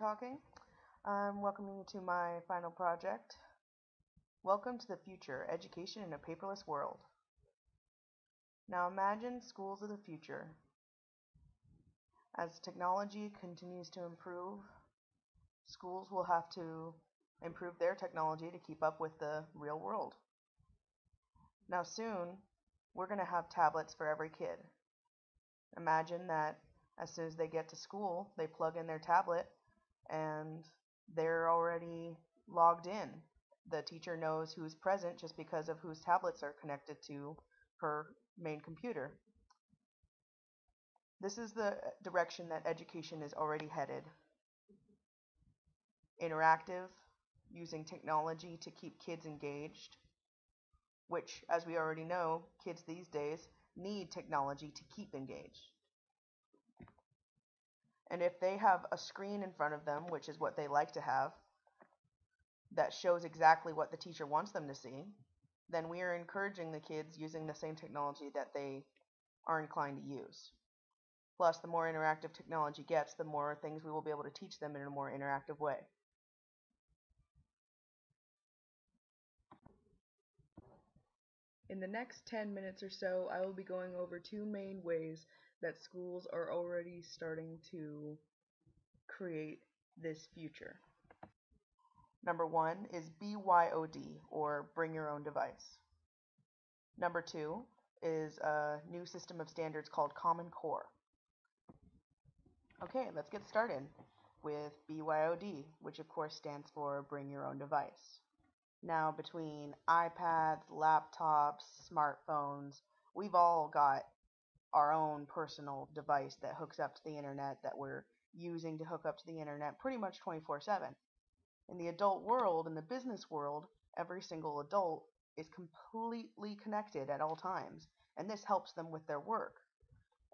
talking. I'm welcoming you to my final project. Welcome to the future, education in a paperless world. Now imagine schools of the future. As technology continues to improve, schools will have to improve their technology to keep up with the real world. Now soon, we're going to have tablets for every kid. Imagine that as soon as they get to school, they plug in their tablet and they're already logged in. The teacher knows who's present just because of whose tablets are connected to her main computer. This is the direction that education is already headed. Interactive, using technology to keep kids engaged, which, as we already know, kids these days need technology to keep engaged. And if they have a screen in front of them, which is what they like to have, that shows exactly what the teacher wants them to see, then we are encouraging the kids using the same technology that they are inclined to use. Plus, the more interactive technology gets, the more things we will be able to teach them in a more interactive way. In the next 10 minutes or so, I will be going over two main ways that schools are already starting to create this future. Number one is BYOD, or Bring Your Own Device. Number two is a new system of standards called Common Core. Okay, let's get started with BYOD, which of course stands for Bring Your Own Device. Now, between iPads, laptops, smartphones, we've all got our own personal device that hooks up to the internet that we're using to hook up to the internet pretty much 24/7. In the adult world, in the business world, every single adult is completely connected at all times, and this helps them with their work.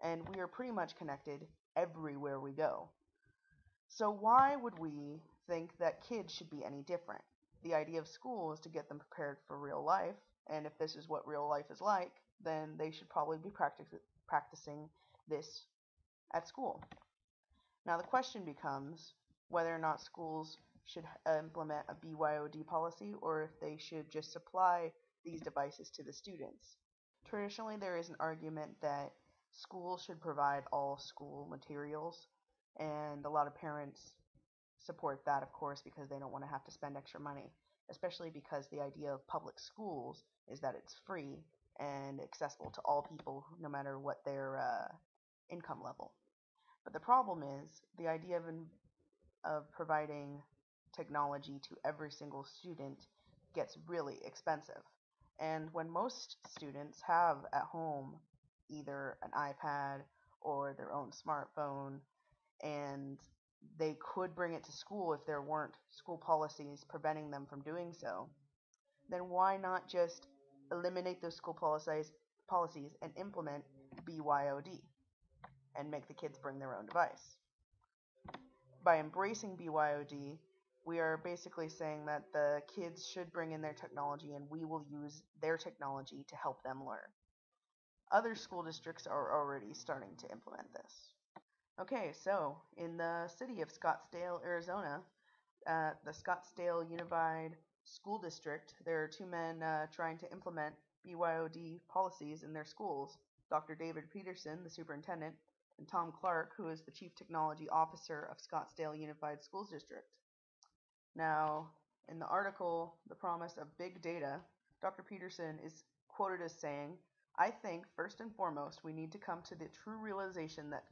And we are pretty much connected everywhere we go. So why would we think that kids should be any different? The idea of school is to get them prepared for real life, and if this is what real life is like, then they should probably be practicing this at school. Now the question becomes whether or not schools should implement a BYOD policy or if they should just supply these devices to the students. Traditionally, there is an argument that schools should provide all school materials, and a lot of parents support that, of course, because they don't want to have to spend extra money, especially because the idea of public schools is that it's free and accessible to all people, no matter what their income level. But the problem is the idea of providing technology to every single student gets really expensive. And when most students have at home either an iPad or their own smartphone, and they could bring it to school if there weren't school policies preventing them from doing so, then why not just eliminate those school policies and implement BYOD and make the kids bring their own device? By embracing BYOD, we are basically saying that the kids should bring in their technology and we will use their technology to help them learn. Other school districts are already starting to implement this. Okay, so in the city of Scottsdale, Arizona, the Scottsdale Unified School District, there are two men trying to implement BYOD policies in their schools. Dr. David Peterson, the superintendent, and Tom Clark, who is the Chief Technology Officer of Scottsdale Unified Schools District. Now, in the article, The Promise of Big Data, Dr. Peterson is quoted as saying, "I think, first and foremost, we need to come to the true realization that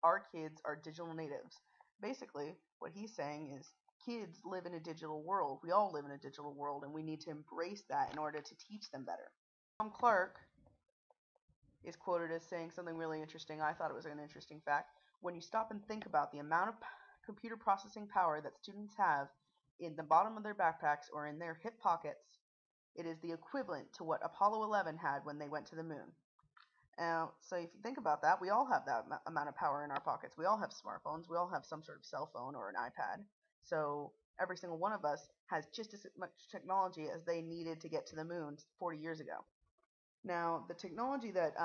our kids are digital natives." Basically, what he's saying is kids live in a digital world. We all live in a digital world, and we need to embrace that in order to teach them better. Tom Clark is quoted as saying something really interesting. I thought it was an interesting fact. When you stop and think about the amount of computer processing power that students have in the bottom of their backpacks or in their hip pockets, it is the equivalent to what Apollo 11 had when they went to the moon. So if you think about that, we all have that amount of power in our pockets. We all have smartphones. We all have some sort of cell phone or an iPad. So every single one of us has just as much technology as they needed to get to the moon 40 years ago. Now, the technology that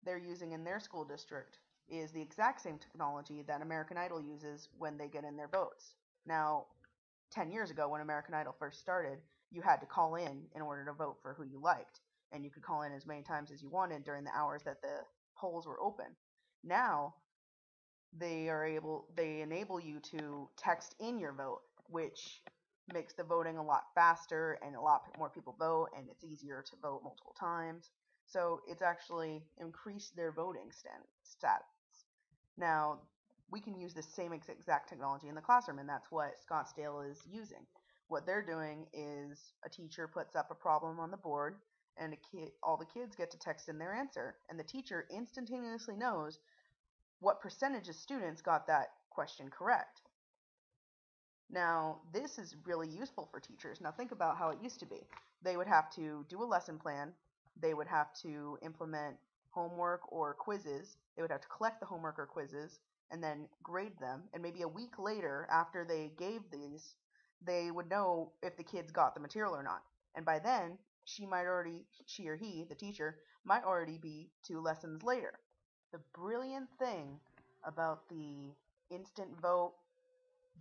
they're using in their school district is the exact same technology that American Idol uses when they get in their votes. Now, 10 years ago when American Idol first started, you had to call in order to vote for who you liked. And you could call in as many times as you wanted during the hours that the polls were open. Now, they enable you to text in your vote, which makes the voting a lot faster and a lot more people vote, and it's easier to vote multiple times. So it's actually increased their voting stats. Now, we can use the same exact technology in the classroom, and that's what Scottsdale is using. What they're doing is a teacher puts up a problem on the board, and all the kids get to text in their answer, and the teacher instantaneously knows what percentage of students got that question correct. Now, this is really useful for teachers. Now, think about how it used to be. They would have to do a lesson plan. They would have to implement homework or quizzes. They would have to collect the homework or quizzes and then grade them. And maybe a week later, after they gave these, they would know if the kids got the material or not. And by then, she or he, the teacher, might already be 2 lessons later. The brilliant thing about the instant vote,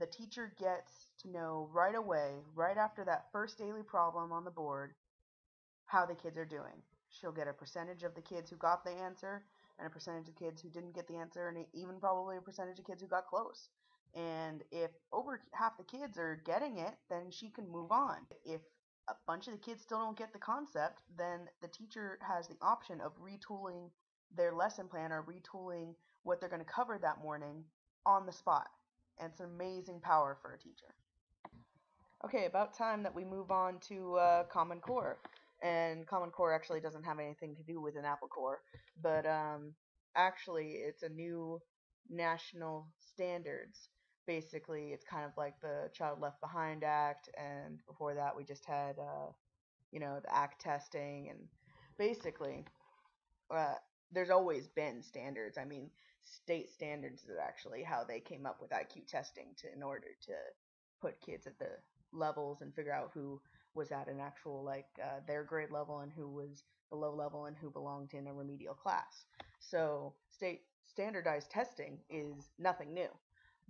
the teacher gets to know right away, right after that first daily problem on the board, how the kids are doing. She'll get a percentage of the kids who got the answer, and a percentage of kids who didn't get the answer, and even probably a percentage of kids who got close. And if over half the kids are getting it, then she can move on. If a bunch of the kids still don't get the concept, then the teacher has the option of retooling their lesson plan or retooling what they're going to cover that morning on the spot. And it's an amazing power for a teacher. Okay, about time that we move on to Common Core. And Common Core actually doesn't have anything to do with an Apple Core, but actually it's a new national standards. Basically, it's kind of like the Child Left Behind Act, and before that we just had, the ACT testing, and basically, there's always been standards. I mean, state standards is actually how they came up with IQ testing in order to put kids at the levels and figure out who was at an actual their grade level and who was below level and who belonged in a remedial class. So state standardized testing is nothing new.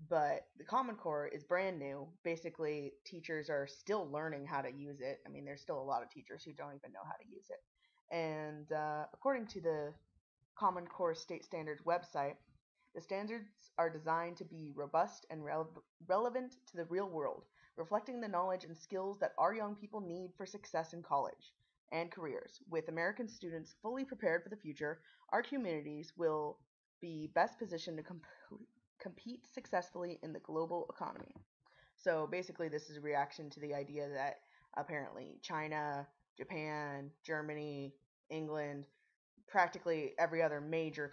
But the Common Core is brand new. Basically, teachers are still learning how to use it. I mean, there's still a lot of teachers who don't even know how to use it. And according to the Common Core State Standards website, the standards are designed to be robust and relevant to the real world, reflecting the knowledge and skills that our young people need for success in college and careers. With American students fully prepared for the future, our communities will be best positioned to compete successfully in the global economy. So basically, this is a reaction to the idea that apparently China, Japan, Germany, England, practically every other major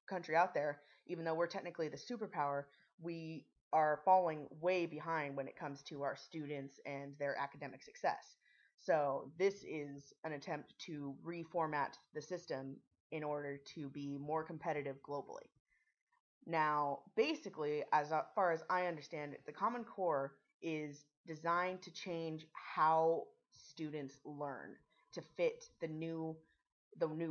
country out there, even though we're technically the superpower, we are falling way behind when it comes to our students and their academic success. So this is an attempt to reformat the system in order to be more competitive globally. Now, basically, as far as I understand it, the Common Core is designed to change how students learn to fit the new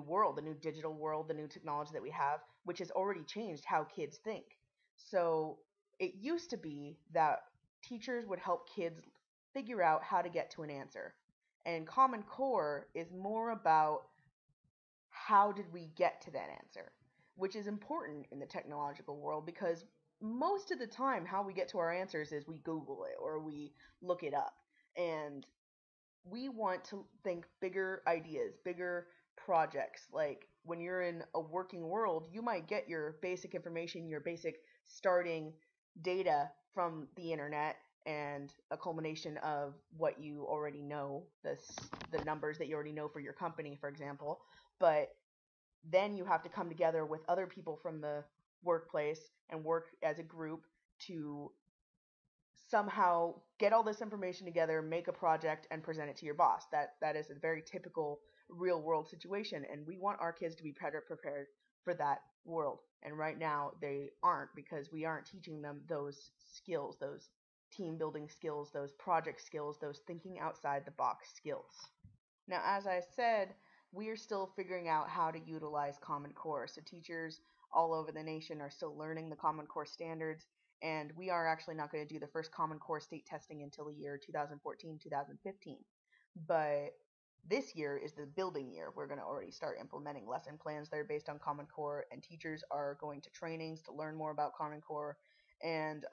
world, the new digital world, the new technology that we have, which has already changed how kids think. So it used to be that teachers would help kids figure out how to get to an answer. And Common Core is more about how did we get to that answer, which is important in the technological world because most of the time how we get to our answers is we Google it or we look it up. And we want to think bigger ideas, bigger projects. Like when you're in a working world, you might get your basic information, your basic starting data from the internet and a culmination of what you already know, the numbers that you already know for your company, for example. But then you have to come together with other people from the workplace and work as a group to somehow get all this information together, make a project, and present it to your boss. That is a very typical real world situation, and we want our kids to be better prepared for that world. And right now they aren't, because we aren't teaching them those skills, those team building skills, those project skills, those thinking outside the box skills. Now, as I said, we are still figuring out how to utilize Common Core. So teachers all over the nation are still learning the Common Core standards, and we are actually not going to do the first Common Core state testing until the year 2014-2015. But this year is the building year. We're going to already start implementing lesson plans that are based on Common Core, and teachers are going to trainings to learn more about Common Core, and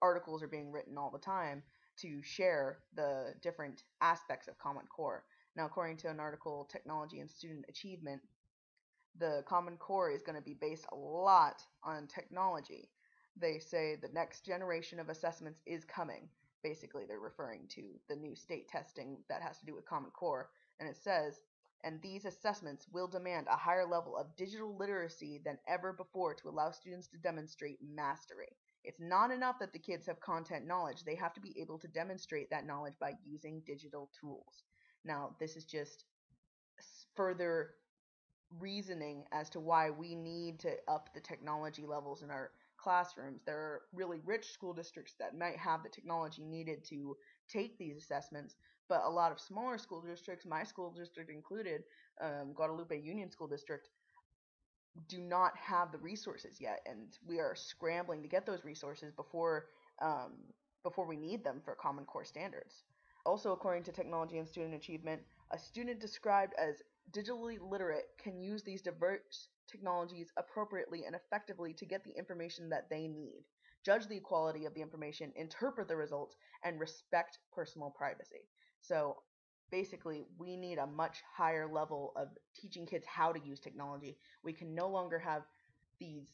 articles are being written all the time to share the different aspects of Common Core. Now, according to an article, Technology and Student Achievement, the Common Core is going to be based a lot on technology. They say the next generation of assessments is coming. Basically, they're referring to the new state testing that has to do with Common Core. And it says, and these assessments will demand a higher level of digital literacy than ever before to allow students to demonstrate mastery. It's not enough that the kids have content knowledge. They have to be able to demonstrate that knowledge by using digital tools. Now, this is just further reasoning as to why we need to up the technology levels in our classrooms. There are really rich school districts that might have the technology needed to take these assessments, but a lot of smaller school districts, my school district included, Guadalupe Union School District, do not have the resources yet, and we are scrambling to get those resources before we need them for Common Core standards. Also, according to Technology and Student Achievement, a student described as digitally literate can use these diverse technologies appropriately and effectively to get the information that they need, judge the quality of the information, interpret the results, and respect personal privacy. So basically, we need a much higher level of teaching kids how to use technology. We can no longer have these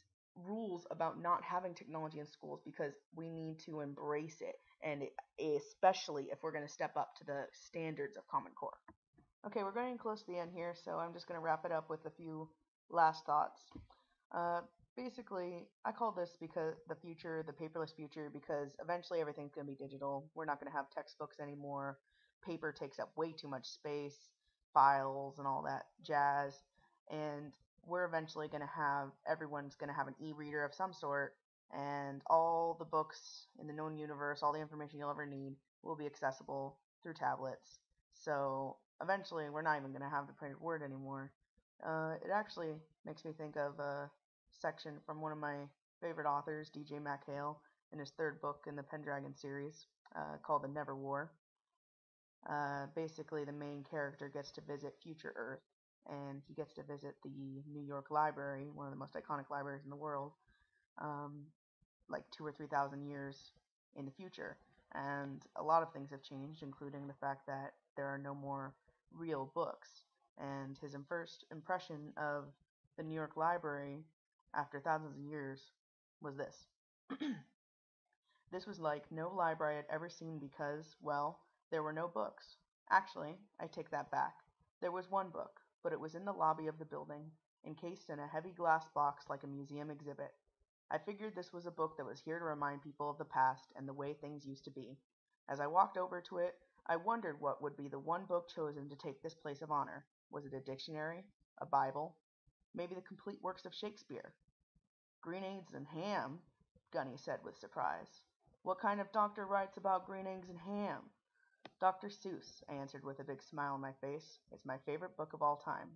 rules about not having technology in schools because we need to embrace it, and especially if we're going to step up to the standards of Common Core. Okay, we're getting close to the end here, so I'm just going to wrap it up with a few last thoughts. Basically, I call this because the future, the paperless future, because eventually everything's going to be digital. We're not going to have textbooks anymore. Paper takes up way too much space, files and all that jazz, and we're eventually going to have, everyone's going to have an e-reader of some sort, and all the books in the known universe, all the information you'll ever need will be accessible through tablets. So eventually we're not even going to have the printed word anymore. It actually makes me think of a section from one of my favorite authors, DJ MacHale, in his third book in the Pendragon series, called The Never War. Basically, the main character gets to visit future Earth, and he gets to visit the New York Library, one of the most iconic libraries in the world, like 2,000 or 3,000 years in the future. And a lot of things have changed, including the fact that there are no more real books. And his first impression of the New York Library after thousands of years was this. This was like no library I'd ever seen because, well, there were no books. Actually, I take that back. There was one book, but it was in the lobby of the building, encased in a heavy glass box like a museum exhibit. I figured this was a book that was here to remind people of the past and the way things used to be. As I walked over to it, I wondered what would be the one book chosen to take this place of honor. Was it a dictionary? A Bible? Maybe the complete works of Shakespeare? Green eggs and ham, Gunny said with surprise. What kind of doctor writes about green eggs and ham? Dr. Seuss, I answered with a big smile on my face. It's my favorite book of all time.